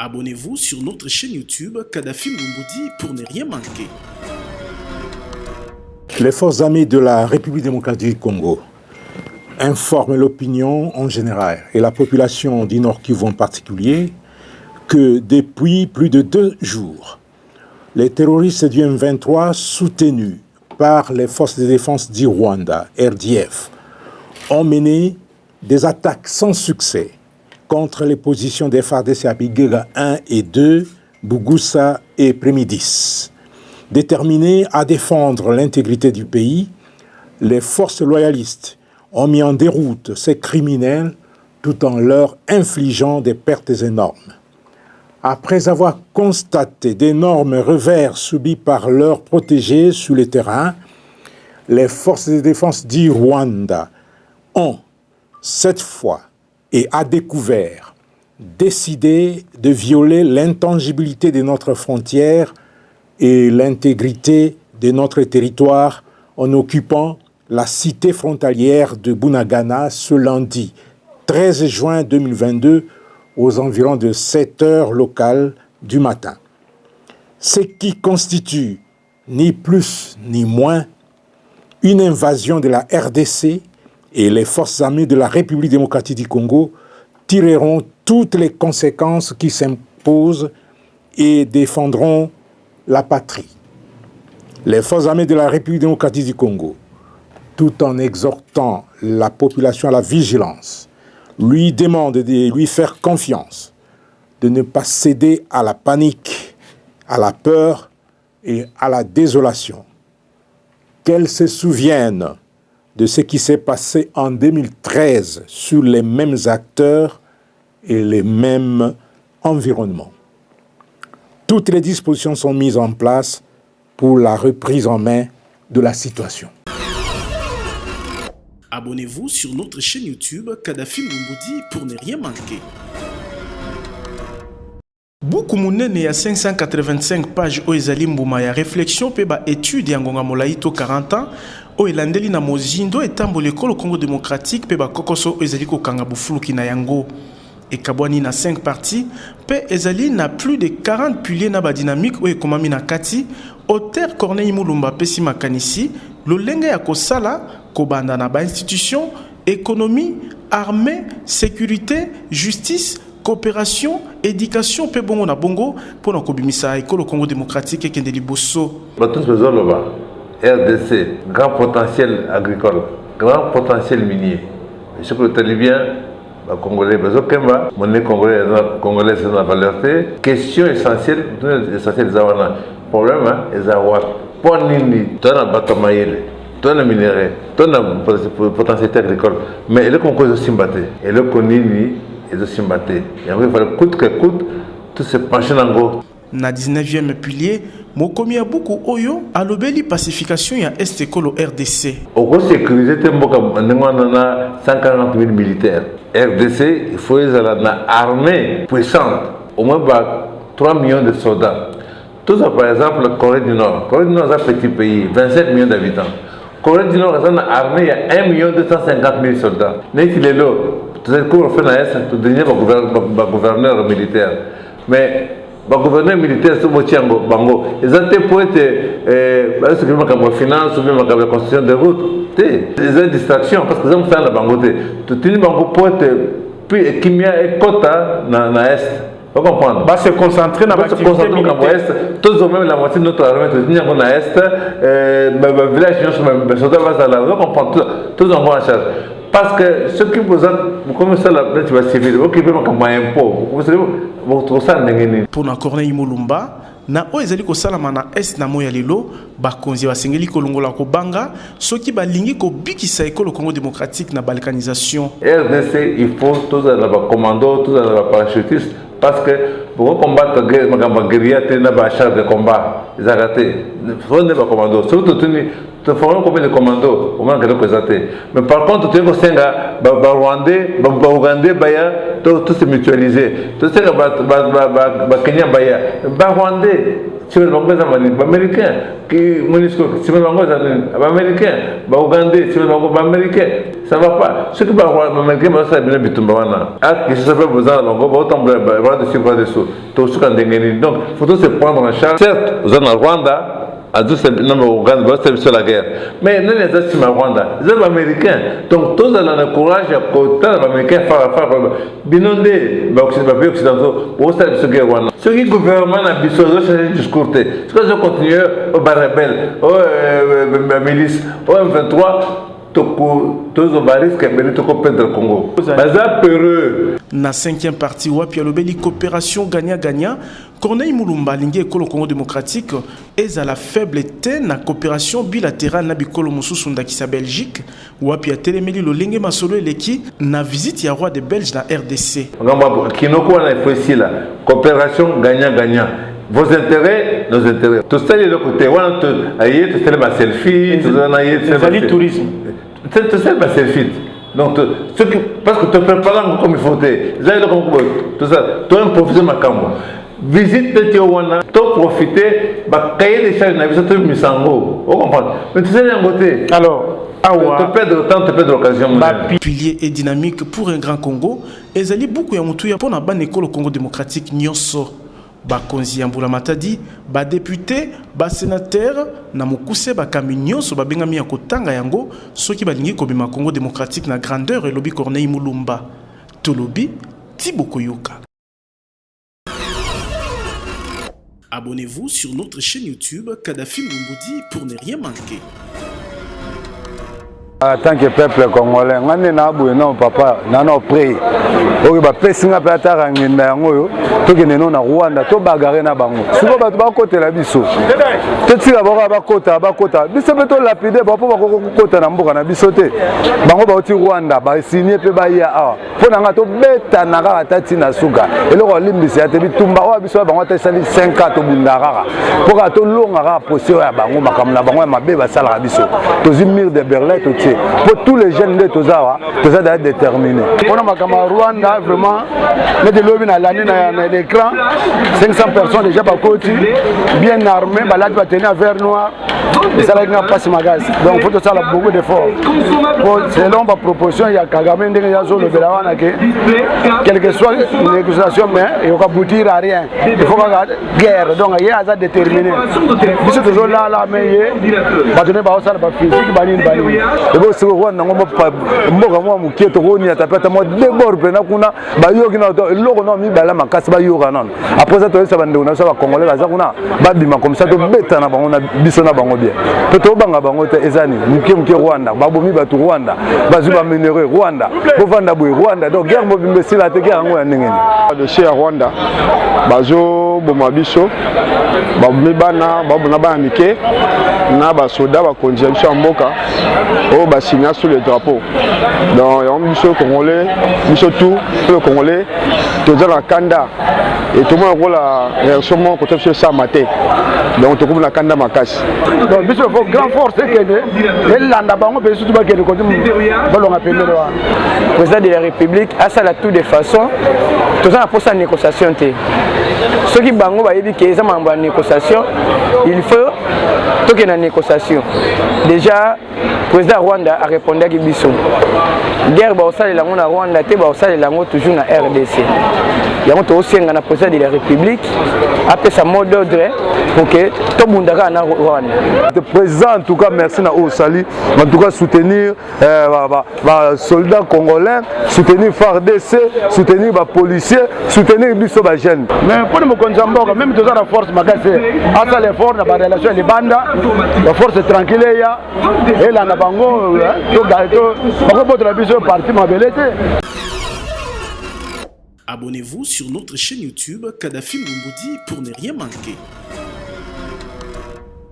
Abonnez-vous sur notre chaîne YouTube Kadhafi Moumoudi pour ne rien manquer. Les forces armées de la République démocratique du Congo informent l'opinion en général et la population du Nord Kivu en particulier que depuis plus de 2 jours, les terroristes du M23 soutenus par les forces de défense du Rwanda, RDF, ont mené des attaques sans succès contre les positions des FARDC à Bigega 1 et 2, Bougussa et Prémidis. Déterminés à défendre l'intégrité du pays, les forces loyalistes ont mis en déroute ces criminels tout en leur infligeant des pertes énormes. Après avoir constaté d'énormes revers subis par leurs protégés sur le terrain, les forces de défense du Rwanda ont, cette fois et à découvert, décidé de violer l'intangibilité de notre frontière et l'intégrité de notre territoire en occupant la cité frontalière de Bunagana ce lundi 13 juin 2022 aux environs de 7 heures locales du matin. Ce qui constitue ni plus ni moins une invasion de la RDC et les forces armées de la République démocratique du Congo tireront toutes les conséquences qui s'imposent et défendront la patrie. Les forces armées de la République démocratique du Congo, tout en exhortant la population à la vigilance, lui demandent de lui faire confiance, de ne pas céder à la panique, à la peur et à la désolation. Qu'elle se souvienne de ce qui s'est passé en 2013 sur les mêmes acteurs et les mêmes environnements. Toutes les dispositions sont mises en place pour la reprise en main de la situation. Abonnez-vous sur notre chaîne YouTube Kadhafi Moumoudi pour ne rien manquer. Buku munene ya 585 pages o ezali mbuma ya réflexion pe ba étude ya ngonga molaito 40 ans o elandeli na mozindo etambo l'école Congo démocratique pe ba kokoso o ezali kokanga bufuluki na yango ekabwani na 5 parties pe ezali na plus de 40 piliers na ba dynamique o ekomami na kati auteur Corneille Mulumba pesi makanisi lolenge ya kosala kobanda na ba institution économie armée sécurité justice coopération, éducation, pe bongo na bongo pour na kobimisa école Congo démocratique et kende liboso. Tous besoin là-bas. RDC, grand potentiel agricole, grand potentiel minier. Je que le talibien, les Congolais, besoin monnaie congolaise c'est la valeur. Question essentielle des awana. Problème est avoir pour nini, toi na batamayele. Toi le minerai, toi le potentiel agricole, mais le concours de simbaté et le konini et de simbaté. Il fallait coûte que coûte tout se pencher dans go. Na 19e pilier, mokomi ya buku oyo alobeli pacification ya Est Ekolo RDC. Au sécurité mboka na 140 000 militaires. RDC, il faut une armée puissante, au moins 3 millions de soldats. Tout ça par exemple la Corée du Nord. Corée du Nord c'est un petit pays, 27 millions d'habitants. Corée du Nord c'est une armée, il y a 1 250 000 soldats. Mais il est là. Tout ce qu'on fait dans l'Est, tout devient gouverneur militaire. Mais le gouverneur militaire, c'est Motiango, Bango. Ils ont été pour être la finance ou même la construction de routes. Ils ont des distractions parce qu'ils ont fait la Bango. Tout le monde pour être puis qui et quota dans l'Est. Vous comprenez? Va se concentrer dans l'activité militaire. Tous ont même la moitié de notre armée de tenir dans l'Est. Le village, les soldats vont à la rue. Vous comprenez? Tous en vont en charge. Parce que ceux qui vous ont, comme ça, la plainte va civile, vous qui payez comme un impôt, vous savez, vous trouvez ça n'engagez. Pour na Corneille Mulumba, na o ezali ko salama na est na moya lelo, ba konzi ba sengeli ko longola ko banga, soki ba lingi ko bikisa école Congo démocratique na balkanisation. RDC, il faut tous les commandos, tous les parachutistes, parce que pour combattre la guérilla, il y a un char de combat, ils ont raté. Il faut des commandos, surtout tu feras combien de commandos au moins que représenter. Mais par contre, tu es au Sénégal, Rwandais, Ougandais, tout se mutualiser. Tu sais que Kenya, Rwandais, si les Américains, qui MONUSCO, si les Américains, les Ougandais, si les Américains, ça ne va pas. Ce qui va avoir les Américains, c'est bien Bitumbawana. Qui se fait besoin de l'ango, autant de bras dessous. Tout ce qu'on dégaine. Donc, il faut se prendre en charge. Certes, vous êtes en Rwanda. À tous ces Ouganda, c'est sur la guerre. Mais nous, les Rwanda, les Américains. Donc, tous le courage, les Américains, binondé, les occidentaux, pour cette guerre. Ce qui gouvernement a besoin de discours. Ce que je continue aux rebelles, aux milices, aux M23. Na 5e partie wapi alobeli coopération gagnant-gagnant Corneille Mulumba lingi ekolo Congo démocratique eza la faible te na coopération bilatérale na bikolo mususu ndakisa Belgique wapi atelemeli lolenge masolo eleki na visite ya roi de Belge na RDC kinoko wana ifosi la coopération gagnant-gagnant. Vos intérêts, nos intérêts. Tout ça, de côté. On a aïe, tout ça, ma selfie. Tout ça, aïe, c'est le tourisme. Tout ça, ma selfie. Donc, parce que tu ne prépares comme il faut. Tout ça, tu as un professeur Makambo. Visite de Tijuana, tu profiter, bah, cahier des charges, na visite de Misango. Vous comprenez? Mais tu sais, d'un côté. Alors, tu perds le temps, tu perds l'occasion. Pilier et dynamique pour un grand Congo. Et Zali beaucoup ya mutu ya pour na ban école Congo démocratique nyonso. Bakonzi Yambula Matadi, ba député, ba sénateur, na mukuse ba kaminyoso ba bengami ya kotanga yango, soki balingi kobima Congo démocratique na grandeur et lobby Corneille Mulumba. Tolobi, Thibaut Koyoka. Abonnez-vous sur notre chaîne YouTube Kadhafi Mboumoudi pour ne rien manquer. En tant que peuple congolais, ngane na boye non papa, nana pray. Oki ba pesinga pe atara ngenda yango yo, tokene no na Rwanda, to bagarre na bango. Suko ba ba kota la biso. Tetira ba kota. Biso pe to lapide ba po ba kota na mboka na biso te. Bango ba oti Rwanda, ba signer pe ba ya a. Po na nga to beta na ga tati na suka. Eloko limbisi ate bitumba o biso bango ta sali 5 ans to bundara. Po ka to longa ga posio ya bango makamna bango mabe ba sala biso. To mur de Berlin to pour tous les jeunes de Tozawa, Tozawa est déterminé. On a Rwanda vraiment, mais de l'eau à l'année dans l'écran, 500 personnes déjà par côté, bien armées, balade va tenir un verre noir, et ça n'a pas ce magasin. Donc il faut que ça ait beaucoup d'efforts. Selon ma proposition, il y a Kagame, il y a Zolo Belawana, quelle que soit la négociation, mais il va aboutir à rien. Il faut qu'il y ait guerre, donc il y a ça déterminé. Si c'est toujours là, mais il va donner par ça, physique, si Rwanda mboka mwa muketo ko ni atapeta mo debord pena kuna bayoki na loko no mi bala makasi bayoka non après ça to ça bande na ça ba congolais baza kuna babima comme ça to beta na bango na biso na bango bien to banga bango te ezani muke Rwanda babomi batu Rwanda bazu ba minere Rwanda ko vanda boy Rwanda donc guerre mobimbe sila te guerre ngo ya ndengeni de chez Rwanda bazo boma biso babomi bana babona ba mike na ba soda ba konje biso mboka o ba signer sous le drapeau. Donc, il y a Congolais, tout le Congolais, tout le Kanda. Et tout le monde a la réaction contre ça matin. Donc, tout le monde a Kanda Makas. Donc, il faut grand force que le président de la République a ça tout de façon. Tout ça pour sa négociation. Ceux qui bango va dire qu'ils ont une négociation, il faut qu'il y ait une négociation. Déjà, le président Rwanda a répondu à Gibiso. Guerre Baosa de Lango na Rwanda, Baosa de Lango toujours na RDC. Il y a aussi un président de la République, après sa mot d'ordre pour que tout le monde na Rwanda. Le président, en tout cas, merci à Osali, en tout cas soutenir les soldats congolais, soutenir FARDC, soutenir les policiers, soutenir les jeunes. Mais pour nous, même tout ça, la force, à l'effort, la relation, les bandes, la force tranquille, et là, la bango, abonnez-vous sur notre chaîne YouTube Kadhafi Mboumoudi pour ne rien manquer.